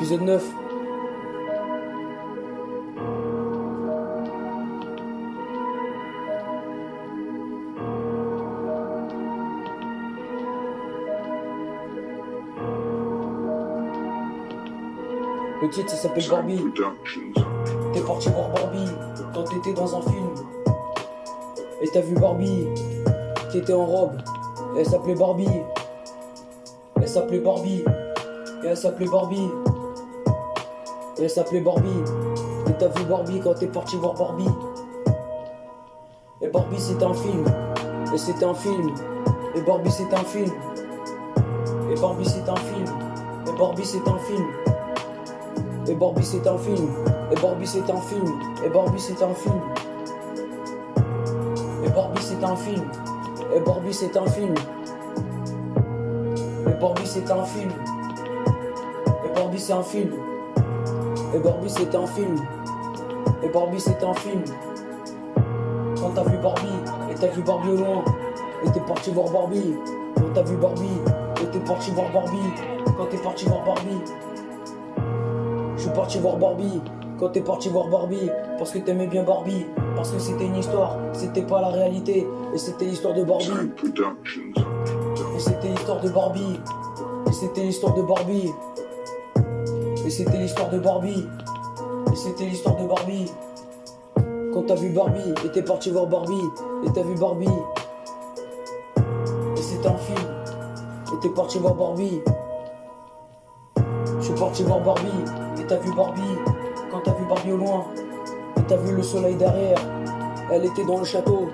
Épisode 9. Le titre ça s'appelle Barbie. T'es parti voir Barbie quand t'étais dans un film. Et t'as vu Barbie qui était en robe. Et elle s'appelait Barbie. Elle s'appelait Barbie. Et elle s'appelait Barbie. Et elle s'appelait Barbie. Et t'as vu Barbie quand t'es parti voir Barbie. Et Barbie c'était un film. Et c'était un film. Et Barbie c'est un film. Et Barbie c'est un film. Et Barbie c'est un film. Et Barbie c'est un film. Et Barbie c'est un film. Et Barbie c'est un film. Et Barbie c'est un film. Et Barbie c'est un film. Et Barbie c'est un film. Et Barbie c'est un film. Et Barbie c'est un film. Et Barbie c'est un film. Quand t'as vu Barbie, et t'as vu Barbie au loin, et t'es parti voir Barbie. Quand t'as vu Barbie, et t'es parti voir Barbie. Quand t'es parti voir Barbie. Je suis parti voir Barbie. Quand t'es parti voir Barbie, parce que t'aimais bien Barbie. Parce que c'était une histoire, c'était pas la réalité. Et c'était l'histoire de Barbie. Et c'était l'histoire de Barbie. Et c'était l'histoire de Barbie. Et c'était l'histoire de Barbie. Et c'était l'histoire de Barbie. Quand t'as vu Barbie, et t'es parti voir Barbie. Et t'as vu Barbie. Et c'était un film. Et t'es parti voir Barbie. Je suis parti voir Barbie. Et t'as vu Barbie. Quand t'as vu Barbie au loin. Et t'as vu le soleil derrière. Elle était dans le château.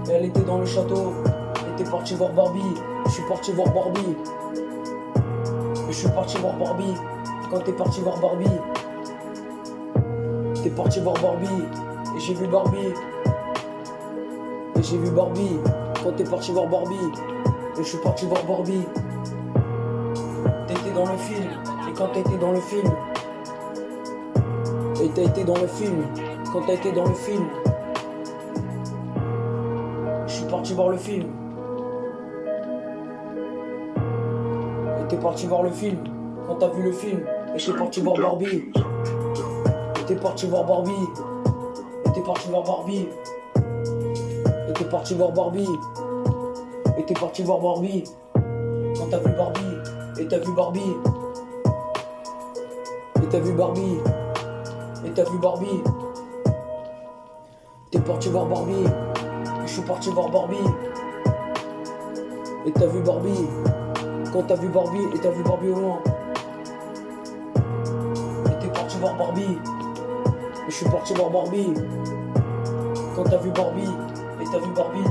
Elle était dans le château. Et t'es parti voir Barbie. Je suis parti voir Barbie. Et je suis parti voir Barbie. Quand t'es parti voir Barbie. T'es parti voir Barbie. Et j'ai vu Barbie. Et j'ai vu Barbie. Quand t'es parti voir Barbie. Et je suis parti voir Barbie. T'étais dans le film. Et quand t'étais dans le film. Et t'as été dans le film. Quand t'as été dans le film. Je suis parti voir le film. Et t'es parti voir le film. Quand t'as vu le film. Et t'es parti voir Barbie. Et t'es parti voir Barbie. Et t'es parti voir Barbie. Et t'es parti voir Barbie. Et t'es parti voir Barbie. Quand t'as vu Barbie. Et t'as vu Barbie. Et t'as vu Barbie. Et t'as vu Barbie. T'es parti voir Barbie. Et je suis parti voir Barbie. Et t'as vu Barbie. Quand t'as vu Barbie. Et t'as vu Barbie au loin. Et t'es parti voir Barbie. Et je suis parti voir Barbie. Quand t'as vu Barbie. Et t'as vu Barbie.